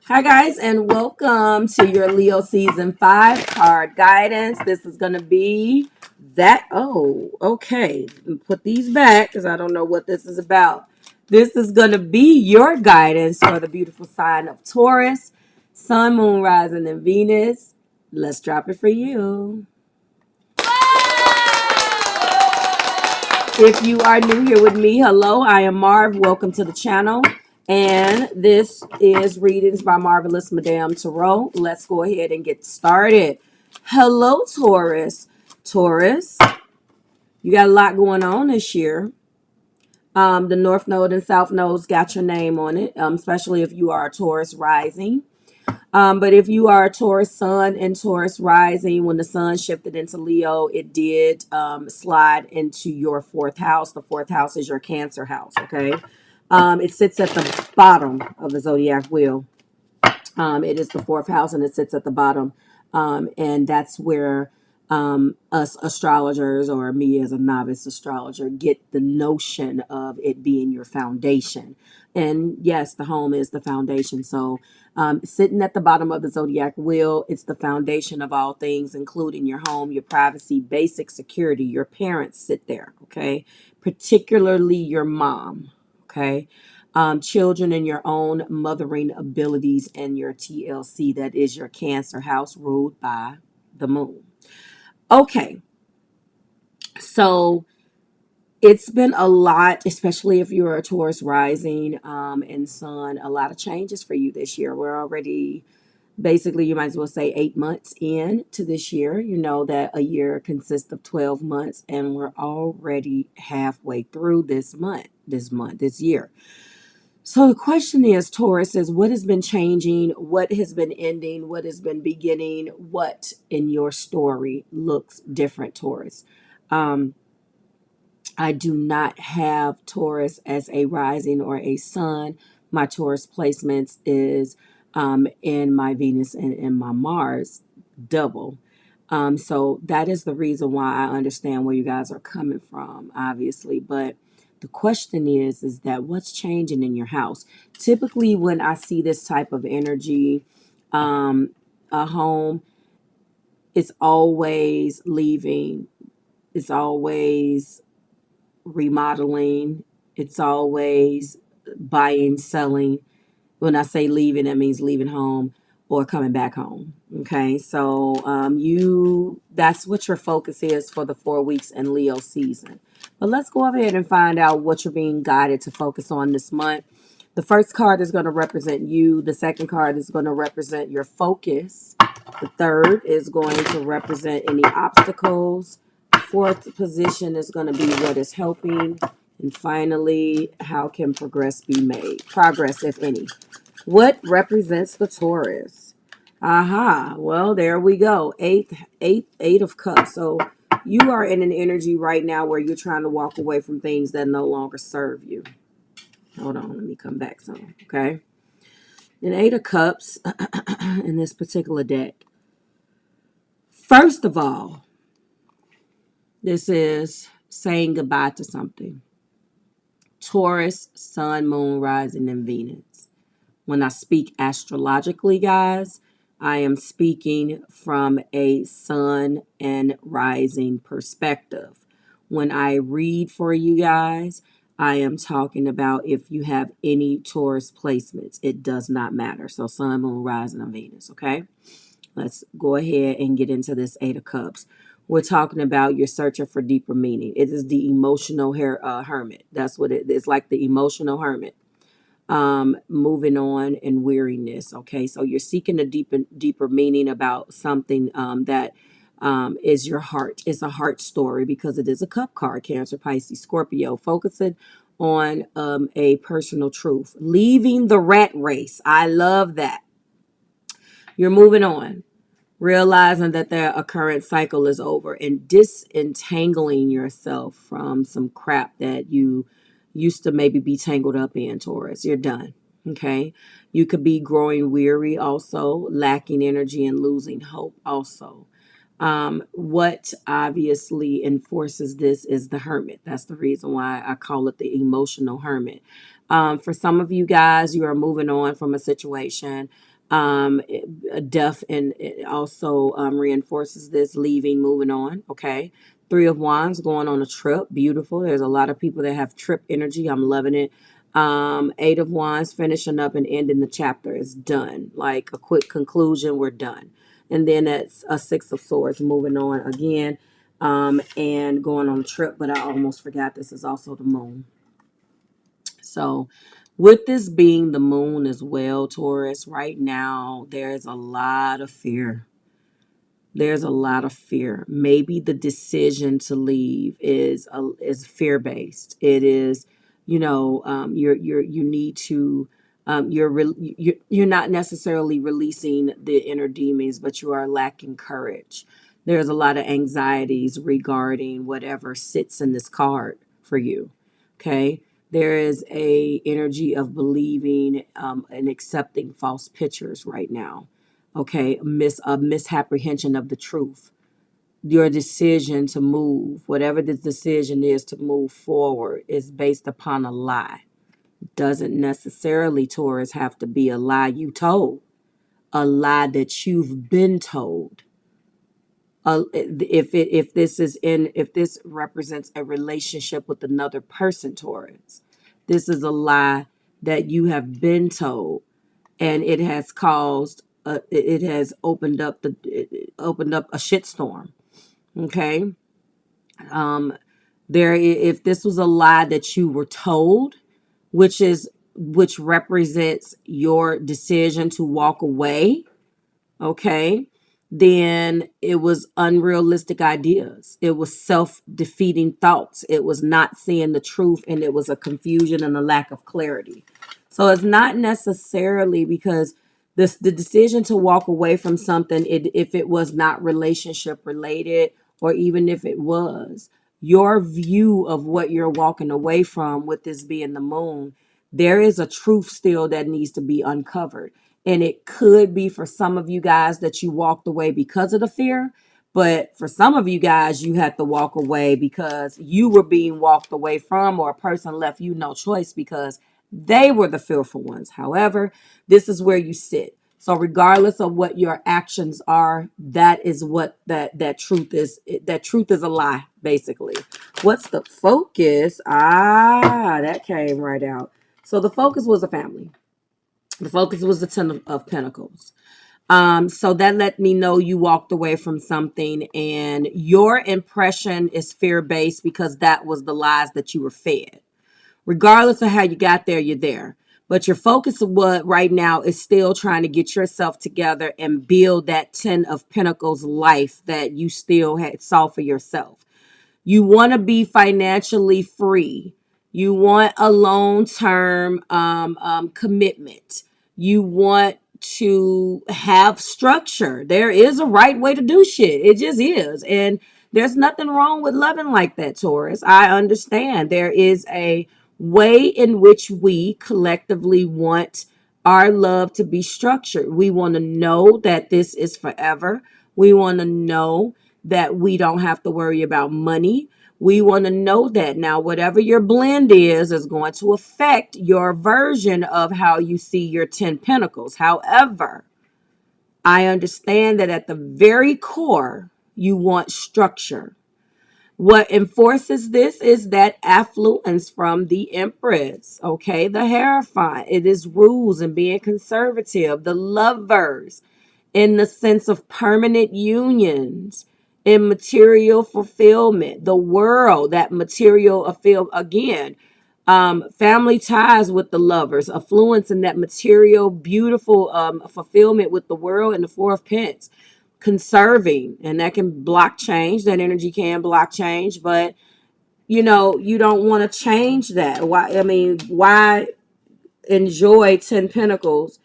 Hi, guys, and welcome to your Leo Season 5 card guidance. This is going to be that. Oh, okay. Put these back because I don't know what this is about. This is going to be your guidance for the beautiful sign of Taurus, Sun, Moon, Rising, and Venus. Let's drop it for you. If you are new here with me, hello, I am Marv. Welcome to the channel. And this is Readings by Marvelous Madame Tarot. Let's go ahead and get started. Hello, Taurus. Taurus, you got a lot going on this year. The North Node and South Nodes got your name on it, especially if you are a Taurus rising. But if you are a Taurus sun and Taurus rising, when the sun shifted into Leo, it did slide into your fourth house. The fourth house is your Cancer house, okay? It sits at the bottom of the zodiac wheel. It is the fourth house and it sits at the bottom. And that's where us astrologers, or me as a novice astrologer, get the notion of it being your foundation. And yes, the home is the foundation. So sitting at the bottom of the zodiac wheel, it's the foundation of all things, including your home, your privacy, basic security. Your parents sit there, okay? Particularly your mom, okay? Children and your own mothering abilities, and your TLC, that is your Cancer house, ruled by the moon. Okay, so it's been a lot, especially if you're a Taurus rising and sun, a lot of changes for you this year. We're already basically, you might as well say 8 months in to this year. You know that a year consists of 12 months, and we're already halfway through this year. So the question is, Taurus, is what has been changing, what has been ending, what has been beginning, what in your story looks different, Taurus? Um, I do not have Taurus as a rising or a sun. My Taurus placements is in my Venus and in my Mars double. So that is the reason why I understand where you guys are coming from, obviously. But the question is that what's changing in your house? Typically, when I see this type of energy, a home, it's always leaving. It's always remodeling. It's always buying, selling. When I say leaving, that means leaving home or coming back home. Okay, so that's what your focus is for the 4 weeks in Leo season. But let's go ahead and find out what you're being guided to focus on this month. The first card is going to represent you. The second card is going to represent your focus. The third is going to represent any obstacles. Fourth position is going to be what is helping. And finally, how can progress be made? Progress, if any. What represents the Taurus? Aha. Well, there we go. Eight of cups. So you are in an energy right now where you're trying to walk away from things that no longer serve you. Hold on. Let me come back some. Okay. An eight of cups in this particular deck. First of all, this is saying goodbye to something. Taurus, Sun, Moon, Rising, and Venus. When I speak astrologically, guys, I am speaking from a sun and rising perspective. When I read for you guys, I am talking about if you have any Taurus placements. It does not matter. So Sun, Moon, Rising, and Venus, okay? Let's go ahead and get into this Eight of Cups. We're talking about you're searching for deeper meaning. It is the emotional hermit. That's what it is, like the emotional hermit. Moving on and weariness. Okay, so you're seeking a deeper meaning about something that is your heart. It's a heart story because it is a cup card. Cancer, Pisces, Scorpio. Focusing on a personal truth. Leaving the rat race. I love that. You're moving on, realizing that a current cycle is over, and disentangling yourself from some crap that you used to maybe be tangled up in, Taurus. You're done. Okay. You could be growing weary, also lacking energy and losing hope also. What obviously enforces this is the hermit. That's the reason why I call it the emotional hermit. For some of you guys, you are moving on from a situation. Death, and it also reinforces this, leaving, moving on. Okay. Three of Wands, going on a trip. Beautiful. There's a lot of people that have trip energy. I'm loving it. Eight of Wands, finishing up and ending the chapter. Is done. Like a quick conclusion. We're done. And then it's a Six of Swords, moving on again, and going on a trip. But I almost forgot this is also the moon. So with this being the moon as well, Taurus, right now, there's a lot of fear. There's a lot of fear. Maybe the decision to leave is fear based. It is, you need to, you're not necessarily releasing the inner demons, but you are lacking courage. There's a lot of anxieties regarding whatever sits in this card for you. Okay, there is a energy of believing and accepting false pictures right now. Okay, a misapprehension of the truth. Your decision to move, whatever the decision is to move forward, is based upon a lie. Doesn't necessarily, Taurus, have to be a lie you told, a lie that you've been told. If this represents a relationship with another person, Taurus, this is a lie that you have been told, and it has caused it has opened up a shitstorm. Okay. If this was a lie that you were told, which represents your decision to walk away, okay, then it was unrealistic ideas. It was self-defeating thoughts. It was not seeing the truth, and it was a confusion and a lack of clarity. So it's not necessarily because the decision to walk away from something, if it was not relationship related, or even if it was, your view of what you're walking away from, with this being the moon, there is a truth still that needs to be uncovered. And it could be for some of you guys that you walked away because of the fear. But for some of you guys, you had to walk away because you were being walked away from, or a person left you no choice because they were the fearful ones. However, this is where you sit. So regardless of what your actions are, that is what that truth is. That truth is a lie, basically. What's the focus? That came right out. So the focus was a family. The focus was the Ten of Pentacles. So that let me know you walked away from something, and your impression is fear-based because that was the lies that you were fed. Regardless of how you got there, you're there. But your focus of what right now is still trying to get yourself together and build that Ten of Pentacles life that you still had saw for yourself. You want to be financially free. You want a long-term commitment. You want to have structure. There is a right way to do shit. It just is. And there's nothing wrong with loving like that, Taurus. I understand there is a way in which we collectively want our love to be structured. We want to know that this is forever. We want to know that we don't have to worry about money. We want to know that now whatever your blend is going to affect your version of how you see your 10 pentacles. However, I understand that at the very core, you want structure. What enforces this is that affluence from the Empress, okay? The Hierophant. It is rules and being conservative. The Lovers, in the sense of permanent unions, in material fulfillment. The World, that material fulfill again. Family ties with the Lovers, affluence in that material, beautiful fulfillment with the World, and the Four of Pentacles. Conserving, and that can block change. That energy can block change, but you don't want to change that. Why enjoy 10 pentacles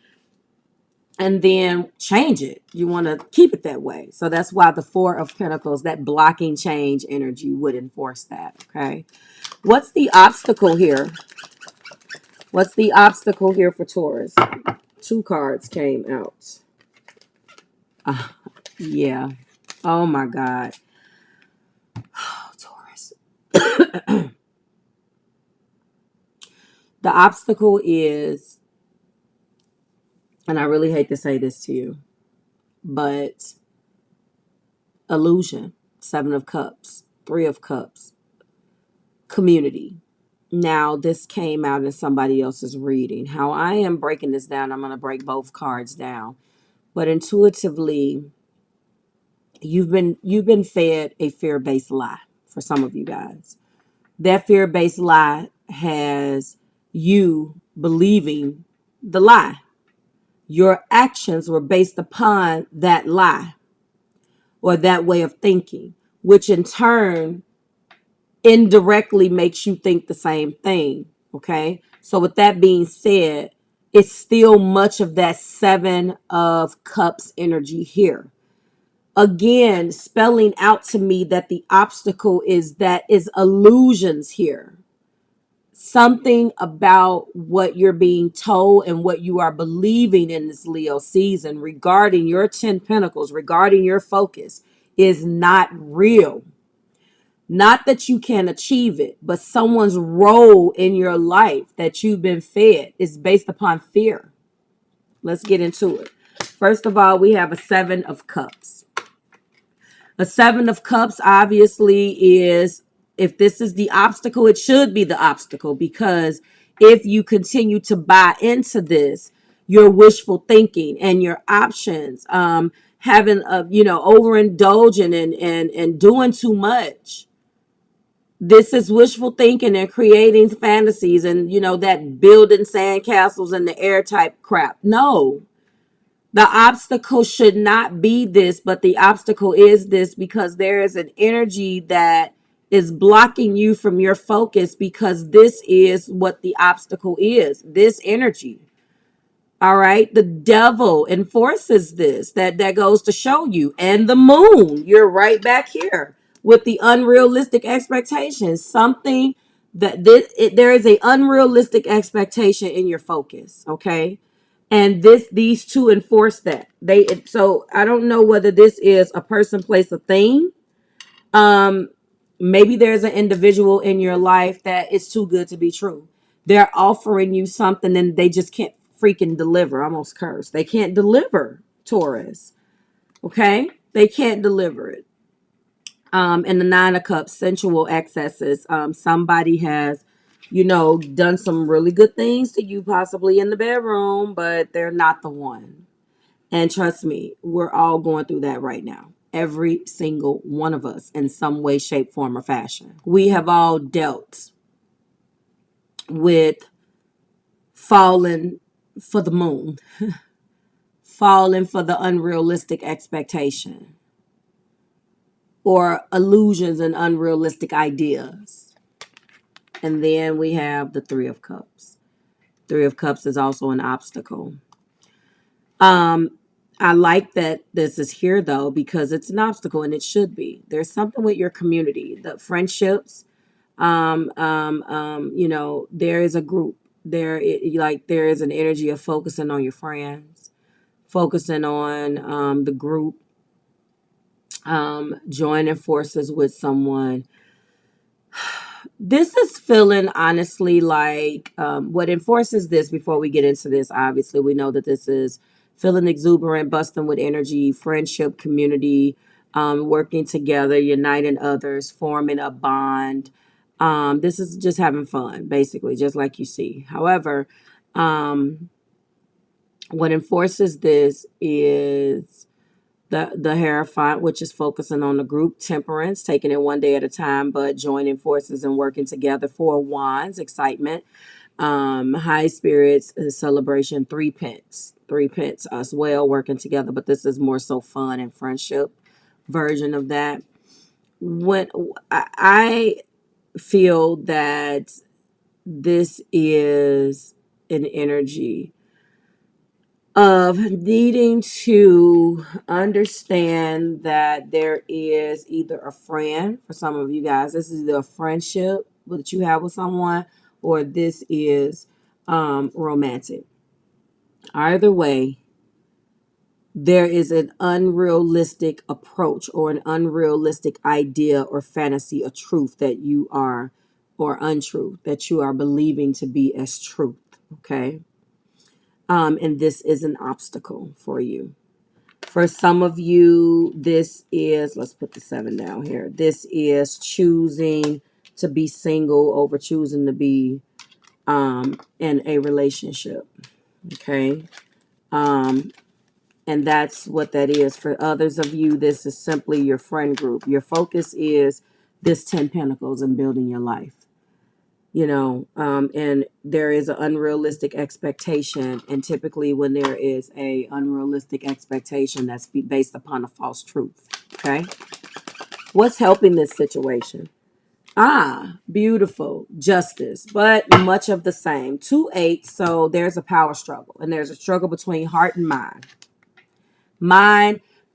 and then change it? You want to keep it that way. So that's why the Four of Pentacles, that blocking change energy, would enforce that. Okay, what's the obstacle here? What's the obstacle here for Taurus? Two cards came out. Yeah. Oh my God. Oh, Taurus. The obstacle is And I really hate to say this to you, but illusion, 7 of Cups, 3 of Cups, community. Now, this came out in somebody else's reading. How I am breaking this down, I'm going to break both cards down. But intuitively, you've been fed a fear-based lie for some of you guys. That fear-based lie has you believing the lie. Your actions were based upon that lie or that way of thinking, which in turn indirectly makes you think the same thing. Okay. So with that being said, it's still much of that 7 of Cups energy here. Again, spelling out to me that the obstacle is illusions here. Something about what you're being told and what you are believing in this Leo season regarding your 10 Pentacles, regarding your focus, is not real. Not that you can achieve it, but someone's role in your life that you've been fed is based upon fear. Let's get into it. First of all, we have a 7 of Cups. A 7 of Cups obviously is, if this is the obstacle, it should be the obstacle, because if you continue to buy into this, your wishful thinking and your options, having a, overindulging and doing too much. This is wishful thinking and creating fantasies and, that building sandcastles in the air type crap. No, the obstacle should not be this, but the obstacle is this, because there is an energy that is blocking you from your focus, because this is what the obstacle is, this energy. All right. The devil enforces this. That goes to show you. And the moon, you're right back here with the unrealistic expectations. Something that there is a unrealistic expectation in your focus. Okay. And these two enforce that. So I don't know whether this is a person, place, a thing. Maybe there's an individual in your life that is too good to be true. They're offering you something and they just can't freaking deliver. Almost cursed. They can't deliver, Taurus. Okay? They can't deliver it. And the 9 of Cups, sensual excesses. Somebody has, done some really good things to you, possibly in the bedroom, but they're not the one. And trust me, we're all going through that right now. Every single one of us in some way, shape, form, or fashion. We have all dealt with falling for the moon, falling for the unrealistic expectation, or illusions and unrealistic ideas. And then we have the 3 of Cups. 3 of Cups is also an obstacle. I like that this is here, though, because it's an obstacle, and it should be. There's something with your community, the friendships. There is a group there. There is an energy of focusing on your friends, focusing on the group, joining forces with someone. This is feeling, honestly, like what enforces this, before we get into this, obviously, we know that this is feeling exuberant, busting with energy, friendship, community, working together, uniting others, forming a bond. This is just having fun, basically, just like you see. However, what enforces this is the Hierophant, which is focusing on the group. Temperance, taking it one day at a time, but joining forces and working together. 4 of Wands, excitement. High spirits, celebration. 3 Pence as well, working together, but this is more so fun and friendship version of that. When I feel that this is an energy of needing to understand that there is either a friend, for some of you guys, this is either a friendship that you have with someone, or this is romantic. Either way, there is an unrealistic approach or an unrealistic idea or fantasy, a truth that you are, or untruth that you are believing to be as truth. Okay. And this is an obstacle for you. For some of you, this is, let's put the 7 down here. This is choosing to be single over choosing to be in a relationship. Okay. And that's what that is. For others of you, this is simply your friend group. Your focus is this 10 Pentacles and building your life. And there is an unrealistic expectation. And typically when there is a unrealistic expectation, that's based upon a false truth. Okay. What's helping this situation? Beautiful. Justice, but much of the same. 2-8. So there's a power struggle, and there's a struggle between heart and mind.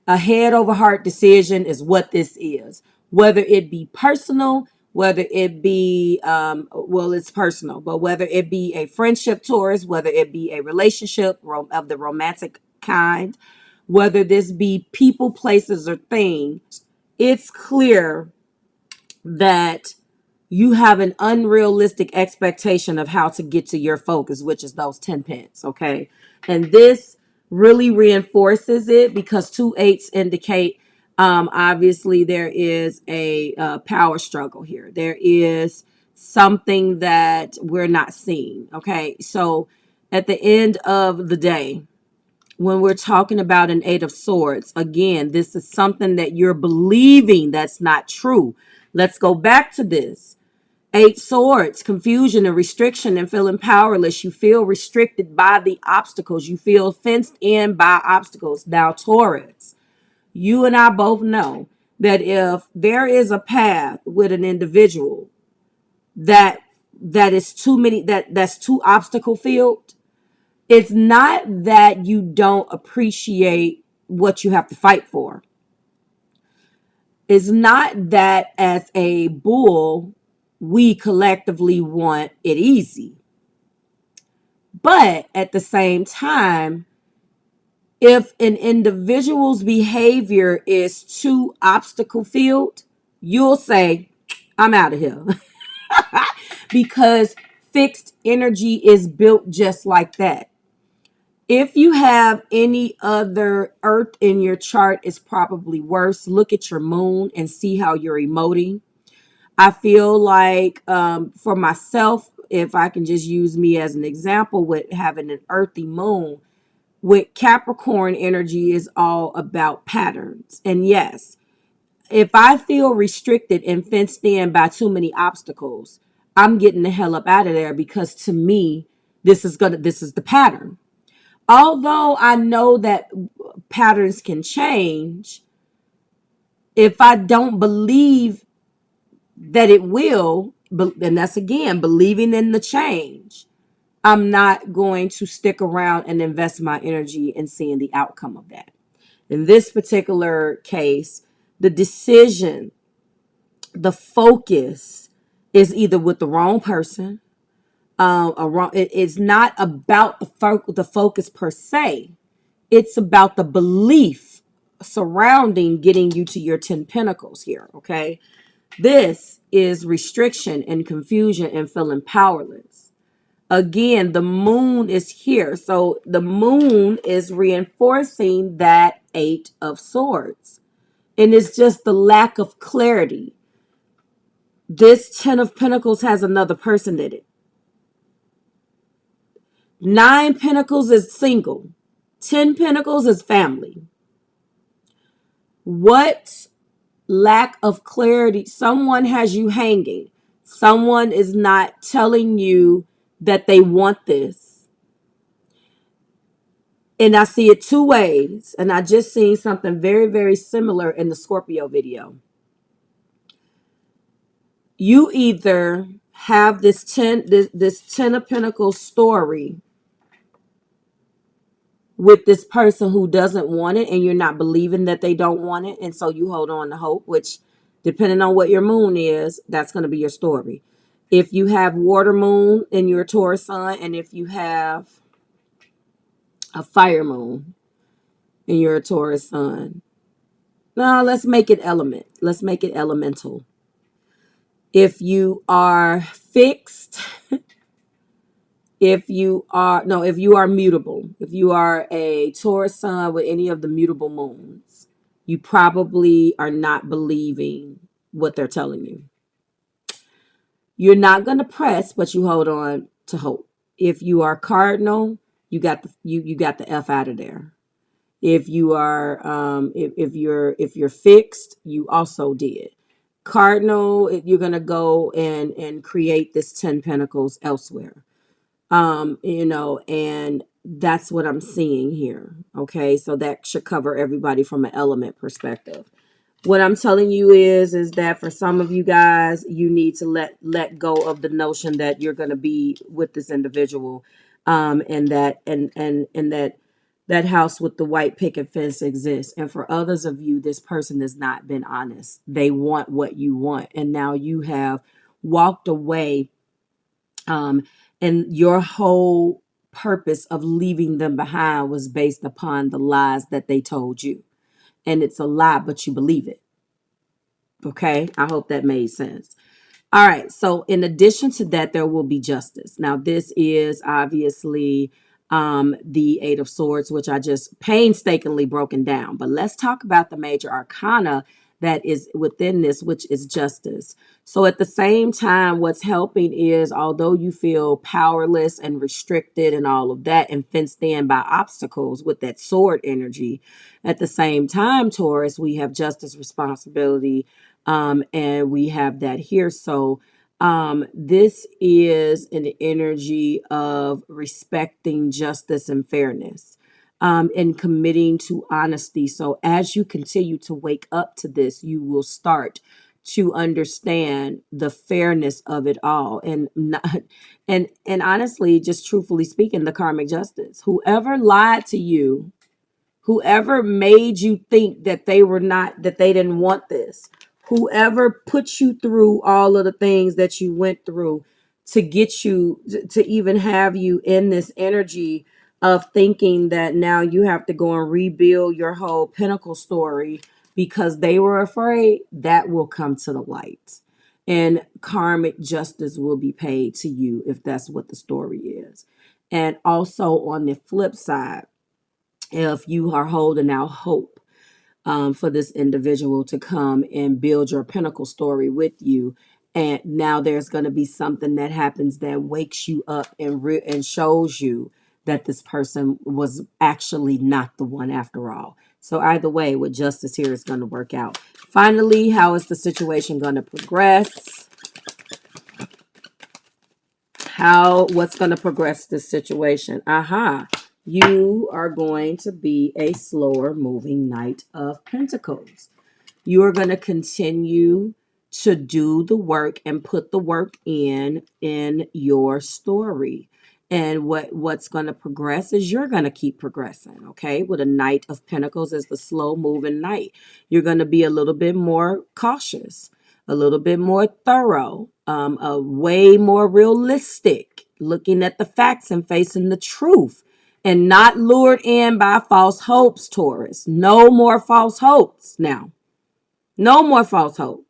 A head over heart decision is what this is. Whether it be personal, whether it be, it's personal, but whether it be a friendship, Taurus, whether it be a relationship of the romantic kind, whether this be people, places, or things, it's clear that you have an unrealistic expectation of how to get to your focus, which is those 10 pence. Okay. And this really reinforces it because 2-8s indicate, obviously there is a power struggle here. There is something that we're not seeing. Okay. So at the end of the day, when we're talking about an 8 of Swords, again, this is something that you're believing that's not true. Let's go back to this. 8 Swords, confusion and restriction and feeling powerless. You feel restricted by the obstacles. You feel fenced in by obstacles. Now, Taurus, you and I both know that if there is a path with an individual that is too many, that's too obstacle filled, it's not that you don't appreciate what you have to fight for. It's not that as a bull, we collectively want it easy. But at the same time, if an individual's behavior is too obstacle filled, you'll say, I'm out of here. Because fixed energy is built just like that. If you have any other earth in your chart, it's probably worse. Look at your moon and see how you're emoting. I feel like for myself, if I can just use me as an example with having an earthy moon, with Capricorn energy is all about patterns. And yes, if I feel restricted and fenced in by too many obstacles, I'm getting the hell up out of there because to me, this is the pattern. Although I know that patterns can change, if I don't believe that it will, and that's again, believing in the change, I'm not going to stick around and invest my energy in seeing the outcome of that. In this particular case, the decision, the focus is either with the wrong person, it's not about the focus per se. It's about the belief surrounding getting you to your 10 pentacles here, okay? This is restriction and confusion and feeling powerless. Again, the moon is here. So the moon is reinforcing that 8 of Swords. And it's just the lack of clarity. This 10 of Pentacles has another person in it. 9 Pentacles is single. 10 Pentacles is family. What lack of clarity? Someone has you hanging. Someone is not telling you that they want this. And I see it 2 ways. And I just seen something very, very similar in the Scorpio video. You either have this 10 of Pentacles story with this person who doesn't want it and you're not believing that they don't want it. And so you hold on to hope, which depending on what your moon is, that's going to be your story. If you have water moon in your Taurus sun, and if you have a fire moon in your Taurus sun, no, let's make it element. Let's make it elemental. If you are fixed If you are, no, if you are mutable, if you are a Taurus sun with any of the mutable moons, you probably are not believing what they're telling you. You're not going to press, but you hold on to hope. If you are cardinal, you got the F out of there. If you are if you're fixed, you also did. Cardinal, you're going to go and create this 10 pentacles elsewhere. And that's what I'm seeing here. Okay, so that should cover everybody from an element perspective. What I'm telling you is that for some of you guys, you need to let go of the notion that you're going to be with this individual, and that house with the white picket fence exists. And for others of you, this person has not been honest. They want what you want, and now you have walked away, and your whole purpose of leaving them behind was based upon the lies that they told you, and it's a lie, but you believe it. Okay, I hope that made sense. All right, so in addition to that, there will be justice. Now, this is obviously the Eight of Swords, which I just painstakingly broken down. But let's talk about the major arcana that is within this, which is justice. So at the same time, what's helping is, although you feel powerless and restricted and all of that and fenced in by obstacles with that sword energy, at the same time, Taurus, we have justice, responsibility, and we have that here. So this is an energy of respecting justice and fairness, and committing to honesty. So as you continue to wake up to this, you will start to understand the fairness of it all, and not, and honestly, just truthfully speaking, the karmic justice. Whoever lied to you, whoever made you think that they didn't want this, whoever put you through all of the things that you went through to get you to even have you in this energy of thinking that now you have to go and rebuild your whole pinnacle story because they were afraid, that will come to the light. And karmic justice will be paid to you if that's what the story is. And also on the flip side, if you are holding out hope for this individual to come and build your pinnacle story with you, and now there's going to be something that happens that wakes you up and shows you that this person was actually not the one after all. So either way, what justice here is going to work out. Finally, how is the situation going to progress? What's going to progress this situation? You are going to be a slower moving Knight of Pentacles. You are going to continue to do the work and put the work in your story. And what's going to progress is you're going to keep progressing, okay? With a Knight of Pentacles as the slow moving knight, you're going to be a little bit more cautious, a little bit more thorough, a way more realistic, looking at the facts and facing the truth, and not lured in by false hopes, Taurus. No more false hopes now. No more false hopes.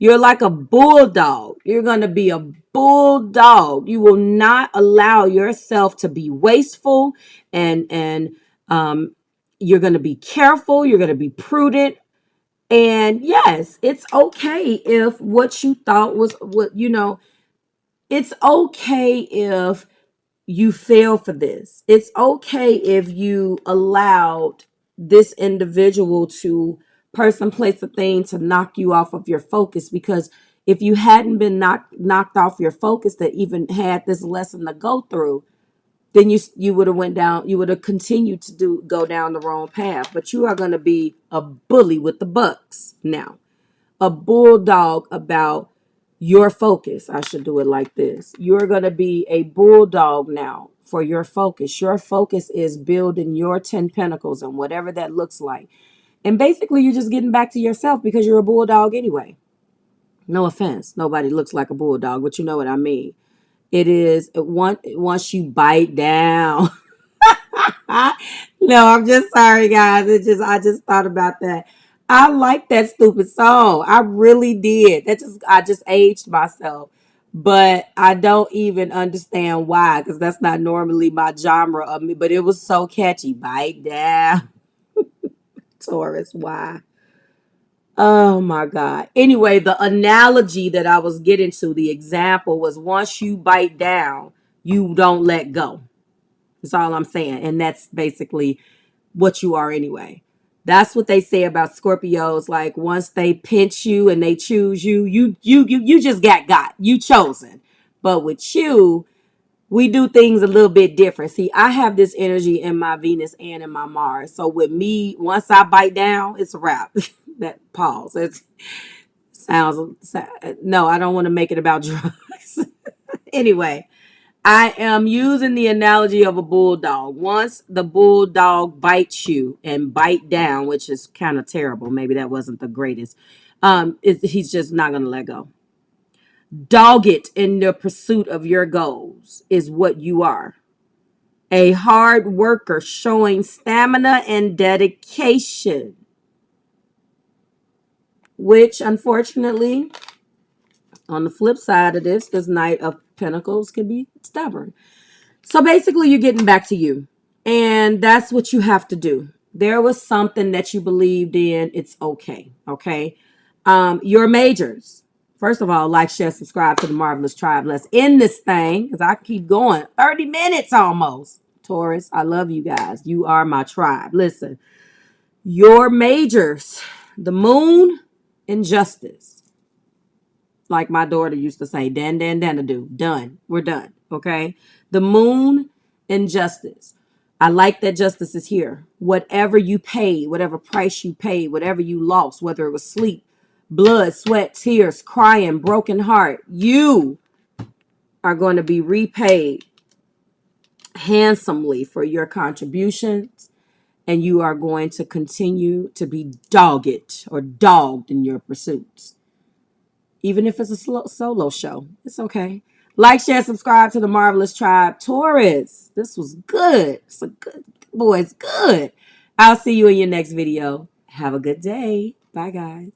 You're like a bulldog. You're going to be a bulldog. You will not allow yourself to be wasteful, and you're going to be careful. You're going to be prudent. And yes, it's okay if what you thought was it's okay if you fail for this. It's okay if you allowed this individual to person, place, a thing to knock you off of your focus, because if you hadn't been knocked off your focus, that even had this lesson to go through, then you would have went down, you would have continued to go down the wrong path. But you are going to be a bully with the bucks now, a bulldog about your focus. I should do it like this. You're going to be a bulldog now for your focus. Your focus is building your 10 pentacles and whatever that looks like. And basically, you're just getting back to yourself because you're a bulldog anyway. No offense. Nobody looks like a bulldog, but you know what I mean. It is once you bite down. No, I'm just sorry, guys. I just thought about that. I like that stupid song. I really did. I just aged myself. but I don't even understand why, because that's not normally my genre of me. But it was so catchy. Bite down, Taurus. Why? Oh my God. Anyway, the analogy that I was getting to, the example was once you bite down, you don't let go. That's all I'm saying. And that's basically what you are anyway. That's what they say about Scorpios. Like once they pinch you and they choose you, you just got. You chosen. But with you, we do things a little bit different. See, I have this energy in my Venus and in my Mars. So with me, once I bite down, it's a wrap. That pause. It sounds no, I don't want to make it about drugs. Anyway, I am using the analogy of a bulldog. Once the bulldog bites you and bite down, which is kind of terrible. Maybe that wasn't the greatest. He's just not going to let go. Dog it in the pursuit of your goals is what you are. A hard worker showing stamina and dedication, which unfortunately, on the flip side of this Knight of Pentacles can be stubborn. So basically, you're getting back to you. And that's what you have to do. There was something that you believed in. It's okay. Okay. Your majors. First of all, like, share, subscribe to the Marvelous Tribe. Let's end this thing because I keep going. 30 minutes almost. Taurus, I love you guys. You are my tribe. Listen, your majors, the moon and justice. Like my daughter used to say, dan, do. Done. We're done. Okay. The moon and justice. I like that justice is here. Whatever you paid, whatever price you paid, whatever you lost, whether it was sleep, blood, sweat, tears, crying, broken heart, you are going to be repaid handsomely for your contributions. And you are going to continue to be dogged or dogged in your pursuits. Even if it's a solo show, it's okay. Like, share, subscribe to the Marvelous Tribe. Taurus, this was good. It's a good, boy, it's good. I'll see you in your next video. Have a good day. Bye, guys.